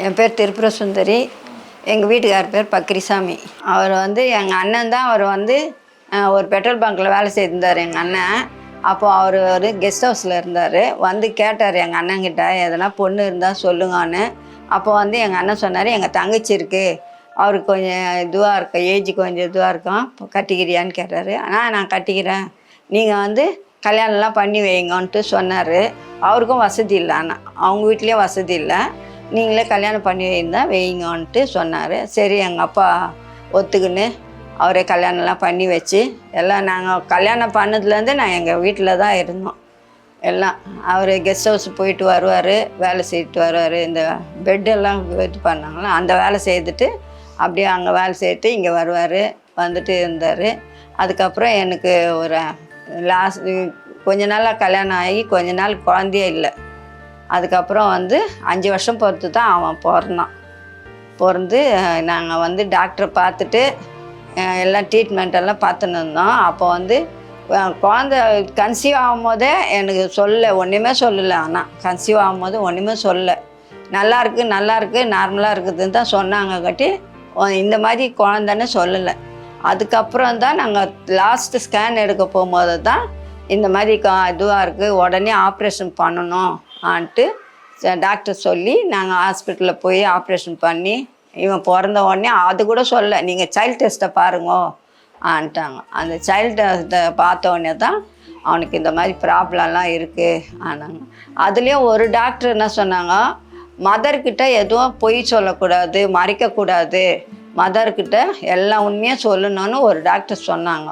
என் பேர் திருப்புர சுந்தரி. எங்கள் வீட்டுக்கார் பேர் பக்ரிசாமி. அவர் வந்து எங்கள் அண்ணன் தான். அவர் வந்து ஒரு பெட்ரோல் பங்க்கில் வேலை செய்திருந்தார் எங்கள் அண்ணன். அப்போது அவர் ஒரு கெஸ்ட் ஹவுஸில் இருந்தார். வந்து கேட்டார் எங்கள் அண்ணங்கிட்ட, எதனா பொண்ணு இருந்தால் சொல்லுங்கன்னு. அப்போ வந்து எங்கள் அண்ணன் சொன்னார், எங்கள் தங்கச்சி இருக்குது, அவருக்கு கொஞ்சம் இதுவாக இருக்கும், ஏஜ் கொஞ்சம் இதுவாக இருக்கும், இப்போ கட்டிக்கிறியான்னு கேட்டார். ஆனால் நான் கட்டிக்கிறேன், நீங்கள் வந்து கல்யாணம்லாம் பண்ணி வைங்கன்ட்டு சொன்னார். அவருக்கும் வசதி இல்லை, ஆனால் அவங்க வீட்லேயும் வசதி இல்லை, நீங்களே கல்யாணம் பண்ணி வைந்தால் வைங்கன்ட்டு சொன்னார். சரி, எங்கள் அப்பா ஒத்துக்குன்னு அவரே கல்யாணம்லாம் பண்ணி வச்சு எல்லாம் நாங்கள் கல்யாணம் பண்ணதுலேருந்து நான் எங்கள் வீட்டில் தான் இருந்தோம் எல்லாம். அவர் கெஸ்ட் ஹவுஸ் போயிட்டு வருவார், வேலை செய்துட்டு வருவார். இந்த பெட்டெல்லாம் இது பண்ணாங்களா அந்த வேலை செய்துட்டு அப்படியே அங்கே வேலை செய்துட்டு இங்கே வருவார், வந்துட்டு இருந்தார். அதுக்கப்புறம் எனக்கு ஒரு கொஞ்ச நாளாக கல்யாணம் ஆகி கொஞ்ச நாள் குழந்தையே இல்லை. அதுக்கப்புறம் வந்து 5 வருஷம் பொறுத்து தான் அவன் பிறந்து நாங்கள் வந்து டாக்டரை பார்த்துட்டு எல்லாம் ட்ரீட்மெண்ட்டெல்லாம் பார்த்துன்னு இருந்தோம். அப்போ வந்து குழந்த கன்சீவ் ஆகும்போதே எனக்கு ஒன்றுமே சொல்லலை. ஆனால் கன்சீவ் ஆகும்போது ஒன்றுமே நல்லா இருக்குது நார்மலாக இருக்குதுன்னு தான் சொன்னாங்க. கட்டி இந்த மாதிரி குழந்தைன்னு சொல்லலை. அதுக்கப்புறம் தான் நாங்கள் லாஸ்ட்டு ஸ்கேன் எடுக்க போகும்போது தான் இந்த மாதிரி இதுவாக இருக்குது, உடனே ஆப்ரேஷன் பண்ணணும் ஆன்ட்டு டாக்டர் சொல்லி நாங்கள் ஹாஸ்பிட்டலில் போய் ஆப்ரேஷன் பண்ணி இவன் பிறந்த உடனே அது கூட சொல்ல, நீங்கள் சைல்டு டெஸ்ட்டை பாருங்க ஆன்ட்டாங்க. அந்த சைல்டு டெஸ்ட்டை பார்த்த உடனே தான் அவனுக்கு இந்த மாதிரி ப்ராப்ளம்லாம் இருக்குது ஆனாங்க. அதுலேயும் ஒரு டாக்டர் என்ன சொன்னாங்க, மதர்கிட்ட எதுவும் பொய் சொல்லக்கூடாது, மறைக்கக்கூடாது, மதர்கிட்ட எல்லா உண்மையாக சொல்லணும்னு ஒரு டாக்டர் சொன்னாங்க.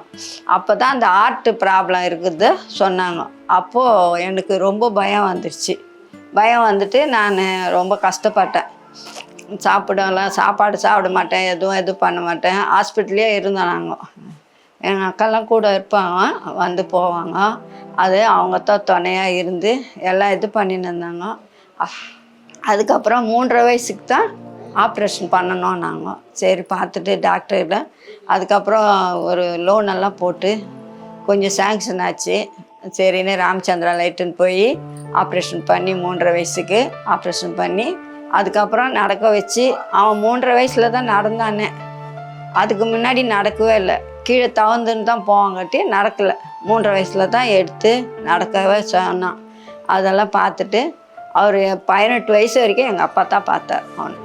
அப்போ தான் அந்த ஹார்ட் ப்ராப்ளம் இருக்குது சொன்னாங்க. அப்போது எனக்கு ரொம்ப பயம் வந்துட்டு நான் ரொம்ப கஷ்டப்பட்டேன். சாப்பாடு சாப்பிட மாட்டேன், எதுவும் பண்ண மாட்டேன். ஹாஸ்பிட்டல்லே இருந்தோம் நாங்கள். எங்கள் அக்காலாம் கூட இருப்பாங்க, வந்து போவாங்க. அது அவங்க தான் துணையாக இருந்து எல்லாம் இது பண்ணின்னு இருந்தாங்க. அதுக்கப்புறம் 3.5 வயசுக்கு தான் ஆப்ரேஷன் பண்ணணும் நாங்கள். சரி பார்த்துட்டு டாக்டர்கிட்ட அதுக்கப்புறம் ஒரு லோனெல்லாம் போட்டு கொஞ்சம் சேங்ஷன் ஆச்சு. சரின்னு ராமச்சந்திரா லைட்டுன்னு போய் ஆப்ரேஷன் பண்ணி 3.5 வயசுக்கு ஆப்ரேஷன் பண்ணி அதுக்கப்புறம் நடக்க வச்சு அவன் 3.5 வயசில் தான் நடந்தானே. அதுக்கு முன்னாடி நடக்கவே இல்லை, கீழே தவந்துன்னு தான் போவாங்கட்டி நடக்கலை. 3.5 வயசில் தான் எடுத்து நடக்கவே சொன்னான். அதெல்லாம் பார்த்துட்டு அவர் 18 வயசு வரைக்கும் எங்கள் அப்பா தான் பார்த்தார். அவன்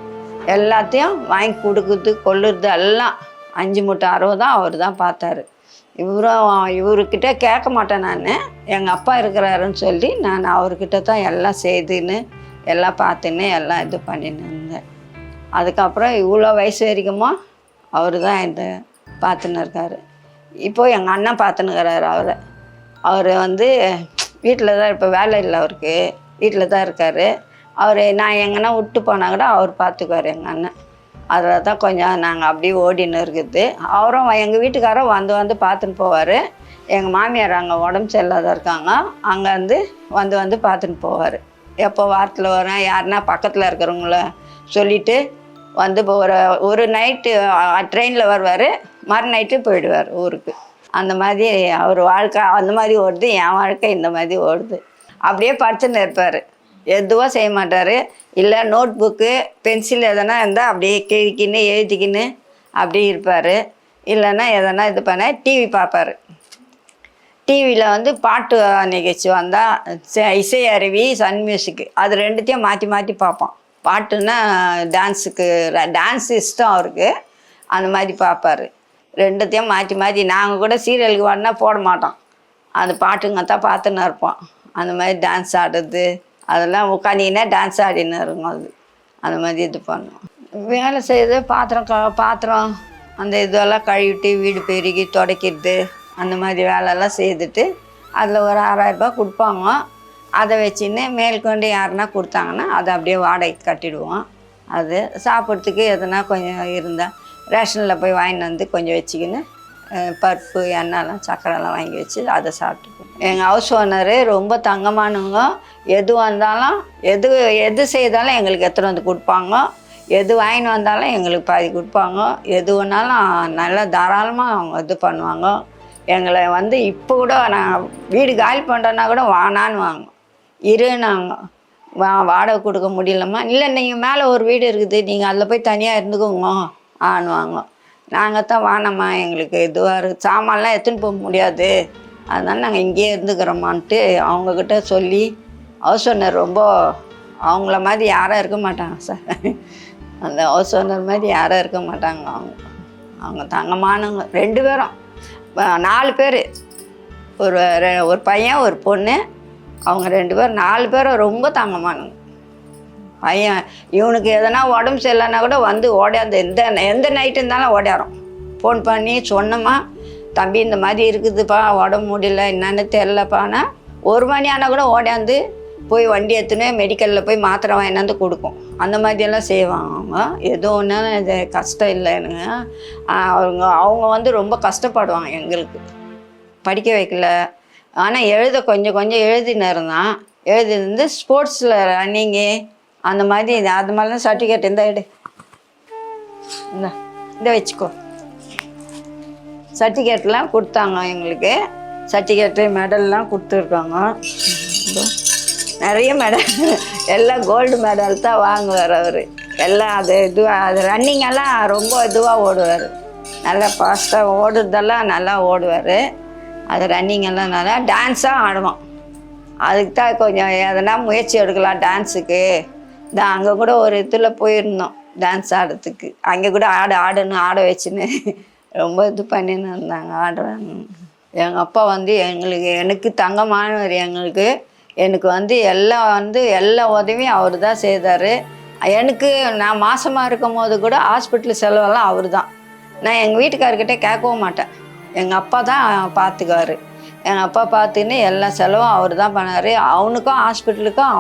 எல்லாத்தையும் வாங்கி கொடுக்குறது கொள்ளுறது எல்லாம் 5 மூட்டை 60 தான் அவர் தான் பார்த்தாரு. இவர்கிட்ட கேட்க மாட்டேன் நான், எங்கள் அப்பா இருக்கிறாருன்னு சொல்லி நான் அவர்கிட்ட தான் எல்லாம் செய்துன்னு எல்லாம் பார்த்துன்னு எல்லாம் இது பண்ணின்னு இருந்தேன். அதுக்கப்புறம் இவ்வளோ வயசு வரைக்குமோ அவர் தான் இந்த பார்த்துன்னு இருக்கார். இப்போது எங்கள் அண்ணன் பார்த்துன்னுக்கிறாரு. அவர் வந்து வீட்டில் தான், இப்போ வேலை இல்லை அவருக்கு, வீட்டில் தான் இருக்கார். நான் எங்கன்னா விட்டு போனால் கூட அவர் பார்த்துக்குவார் எங்கள் அண்ணன். அதில் தான் கொஞ்சம் நாங்கள் அப்படியே ஓடின்னு இருக்குது. அவரும் எங்கள் வீட்டுக்காரரும் வந்து பார்த்துன்னு போவார். எங்கள் மாமியார் அங்கே உடம்பு சரியில்லாத இருக்காங்க, அங்கே வந்து பார்த்துன்னு போவார். எப்போ வாரத்தில் வரேன், யாருன்னா பக்கத்தில் இருக்கிறவங்கள சொல்லிவிட்டு வந்து ஒரு நைட்டு ட்ரெயினில் வருவார், மறு நைட்டு போயிடுவார் ஊருக்கு. அந்த மாதிரி அவர் வாழ்க்கை அந்த மாதிரி ஓடுது, என் வாழ்க்கை இந்த மாதிரி ஓடுது. அப்படியே படிச்சுன்னு இருப்பார், எதுவும் செய்ய மாட்டார். இல்லை நோட் புக்கு பென்சில் எதனா இருந்தால் அப்படியே கிழிக்கின்னு எழுதிக்கின்னு அப்படியே இருப்பார். இல்லைன்னா எதனா இது பண்ண டிவி பார்ப்பார். டிவியில் வந்து பாட்டு நிகழ்ச்சி வந்தால் இசை அருவி, சன் மியூசிக்கு, அது ரெண்டுத்தையும் மாற்றி பார்ப்போம். பாட்டுன்னா டான்ஸ் இஷ்டம் அவருக்கு, அந்த மாதிரி பார்ப்பார். ரெண்டுத்தையும் மாற்றி நாங்கள் கூட சீரியலுக்கு வரனா போட மாட்டோம், அந்த பாட்டுங்க தான் பார்த்துன்னு இருப்போம். அந்த மாதிரி டான்ஸ் ஆடுறது அதெல்லாம் உட்காந்திங்கன்னா டான்ஸ் ஆடின்னு இருக்கும். அந்த மாதிரி இது பண்ணுவோம். வேலை செய்யுது, பாத்திரம் அந்த இதெல்லாம் கழுவிட்டு வீடு பெருகி துடைக்கிறது அந்த மாதிரி வேலையெல்லாம் செய்துட்டு அதில் ஒரு 6000 ரூபாய் கொடுப்பாங்க. அதை வச்சுன்னு மேற்கொண்டு யாருன்னா கொடுத்தாங்கன்னா அதை அப்படியே வாடகைக்கு கட்டிடுவோம். அது சாப்பிட்றதுக்கு எதுனா கொஞ்சம் இருந்தால் ரேஷனில் போய் வாங்கிட்டு வந்து கொஞ்சம் வச்சுக்கின்னு பருப்பு எண்ணெய்லாம் சக்கரைலாம் வாங்கி வச்சு அதை சாப்பிட்டுக்குவோம். எங்கள் ஹவுஸ் ஓனரு ரொம்ப தங்கமானவங்க. எது வந்தாலும் எது செய்தாலும் எங்களுக்கு எடுத்துகிட்டு வந்து கொடுப்பாங்க. எது வாங்கின்னு வந்தாலும் எங்களுக்கு பாதி கொடுப்பாங்க. எது வேணாலும் நல்லா தாராளமாக அவங்க இது பண்ணுவாங்க. எங்களை இப்போ கூட நான் வீடு காலி பண்ணுறோன்னா கூட வானான்னு வாங்க, இருன்னாங்க. வாடகை கொடுக்க முடியலம்மா. இல்லை நீங்கள் மேலே ஒரு வீடு இருக்குது, நீங்கள் அதில் போய் தனியாக இருந்துக்கோங்க ஆனுவாங்க. நாங்கள் தான் வானம்மா, எங்களுக்கு இதுவாக இருக்குது, சாமான்லாம் எடுத்துன்னு போக முடியாது, அதனால நாங்கள் இங்கேயே இருந்துக்கிறோமான்ட்டு அவங்கக்கிட்ட சொல்லி. ஹவுஸ் ஓனர் ரொம்ப அவங்கள மாதிரி யாரும் இருக்க மாட்டாங்க சார். அந்த ஹவுஸ் ஓனர் மாதிரி யாரும் இருக்க மாட்டாங்க. அவங்க தங்கமானவங்க 2 பேரும், 4 பேர், ஒரு பையன் ஒரு பொண்ணு. அவங்க 2 பேரும் 4 பேரும் ரொம்ப தங்கமானவங்க. பையன் இவனுக்கு எதனா உடம்பு சரியில்லைன்னா கூட வந்து ஓடியாந்து எந்த நைட்டு இருந்தாலும் ஓடியாரோம். ஃபோன் பண்ணி சொன்னோமா, தம்பி இந்த மாதிரி இருக்குதுப்பா, உடம்பு முடியல, என்னென்னு தெரிலப்பான்னா 1 மணி ஆனால் கூட ஓடியாந்து போய் வண்டி எடுத்துன்னு மெடிக்கலில் போய் மாத்திரை வாங்கினாந்து கொடுக்கும். அந்த மாதிரியெல்லாம் செய்வாங்க அவங்க. எதுவும் ஒன்றும் இது கஷ்டம் இல்லை எனக்கு. அவங்க வந்து ரொம்ப கஷ்டப்படுவாங்க எங்களுக்கு. படிக்க வைக்கல, ஆனால் எழுத கொஞ்சம் எழுதின்னு இருந்தான். எழுதிருந்து ஸ்போர்ட்ஸில் ரன்னிங்கு அந்த மாதிரி அது மாதிரிலாம் சர்டிஃபிகேட் இருந்தால் இந்த வச்சுக்கோ. சர்டிஃபிகேட்லாம் கொடுத்தாங்க எங்களுக்கு. சர்டிஃபிகேட்டு மெடல்லாம் கொடுத்துருக்காங்க. நிறைய மெடல், எல்லாம் கோல்டு மெடல் தான் வாங்குவார் அவர். எல்லாம் அது ரன்னிங்கெல்லாம் ரொம்ப இதுவாக ஓடுவார். நல்லா ஃபாஸ்ட்டாக ஓடுறதெல்லாம் நல்லா ஓடுவார். அது ரன்னிங்கெல்லாம் நல்லா டான்ஸாக ஆடுவான். அதுக்கு தான் கொஞ்சம் எதனா முயற்சி எடுக்கலாம் டான்ஸுக்கு. அங்கே கூட ஒரு இதில் போயிருந்தோம் டான்ஸ் ஆடுறதுக்கு. அங்கே கூட ஆட வச்சுன்னு ரொம்ப இது பண்ணின்னு இருந்தாங்க, ஆடுறாங்க. எங்கள் அப்பா வந்து எனக்கு தங்கமானவர். எனக்கு வந்து எல்லா உதவியும் அவர் தான் செய்தார். எனக்கு நான் மாசமாக இருக்கும் போது கூட ஹாஸ்பிட்டல் செலவெல்லாம் அவர் தான். நான் எங்கள் வீட்டுக்காரர்கிட்ட கேட்கவும் மாட்டேன். எங்கள் அப்பா தான் பார்த்துக்குவார். எங்கள் அப்பா பார்த்துன்னு எல்லா செலவும் அவர் தான் பண்ணார். அவனுக்கும் ஹாஸ்பிட்டலுக்கும்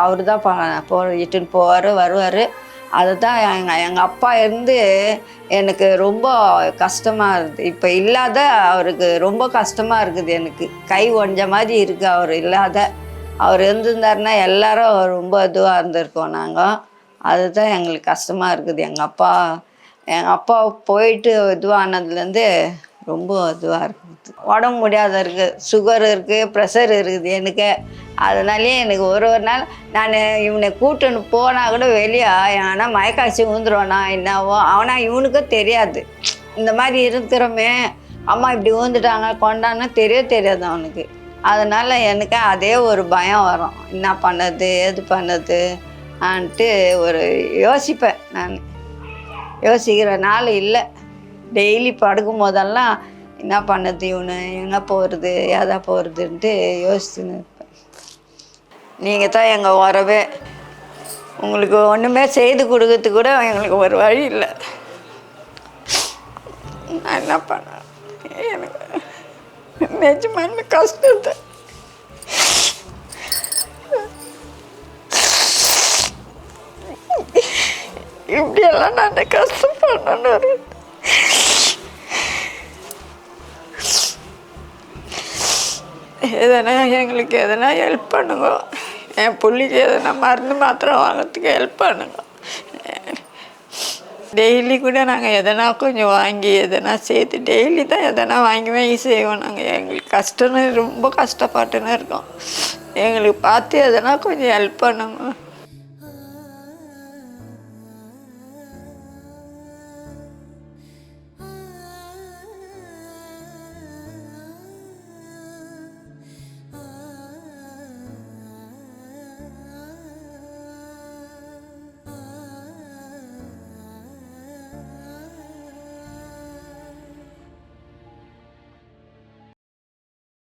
அவர் தான் இட்டுன்னு போவார் வருவார். அதுதான் எங்கள் அப்பா இருந்து எனக்கு ரொம்ப கஷ்டமாக இருக்குது. இப்போ இல்லாத அவருக்கு ரொம்ப கஷ்டமாக இருக்குது. எனக்கு கை ஒஞ்ச மாதிரி இருக்குது அவர் இல்லாத. அவர் இருந்திருந்தாருன்னா எல்லாரும் ரொம்ப இதுவாக இருந்திருக்கோம் நாங்கள். அதுதான் எங்களுக்கு கஷ்டமாக இருக்குது. எங்கள் அப்பா போயிட்டு இதுவானதுலேருந்து ரொம்ப இதுவாக இருக்குது. உடம்பு முடியாத இருக்குது, சுகர் இருக்குது, ப்ரெஷர் இருக்குது எனக்கு. அதனாலே எனக்கு ஒரு நாள் நான் இவனை கூட்டுன்னு போனால் கூட வெளியே ஆனால் மயக்காய்ச்சி ஊந்துருவானா என்னவோ. ஆனால் இவனுக்கும் தெரியாது இந்த மாதிரி இருக்கிறோமே, அம்மா இப்படி ஊந்துட்டாங்க கொண்டான்னு தெரியாது அவனுக்கு. அதனால் எனக்கு அதே ஒரு பயம் வரும், என்ன பண்ணது எது பண்ணது ஆன்ட்டு ஒரு யோசிப்பேன். நான் யோசிக்கிற நாள் இல்லை. டெய்லி படுக்கும் போதெல்லாம் என்ன பண்ணது, இவனு எங்கே போகிறது ஏதா போகிறதுன்ட்டு யோசிச்சுன்னு இருப்பேன். நீங்கள் தான் எங்கள் உறவே. உங்களுக்கு ஒன்றுமே செய்து கொடுக்கறதுக்கு கூட எங்களுக்கு ஒரு வழி இல்லை. நான் என்ன பண்ணேன், எனக்கு நிஜமான கஷ்டத்தை இப்படியெல்லாம் நான் கஷ்டப்படணும். எங்களுக்கு எதனா ஹெல்ப் பண்ணுங்க. என் பிள்ளைக்கு எதனா மருந்து மாத்திரை வாங்கிறதுக்கு ஹெல்ப் பண்ணுங்க. டெய்லி கூட நாங்கள் எதனா கொஞ்சம் வாங்கி எதனா சேர்த்து டெய்லி தான் எதனா வாங்கி செய்வோம். நாங்கள் எங்களுக்கு கஷ்டம்னு ரொம்ப கஷ்டப்பட்டுன்னு இருக்கோம். எங்களுக்கு பார்த்து எதனா கொஞ்சம் ஹெல்ப் பண்ணுங்க.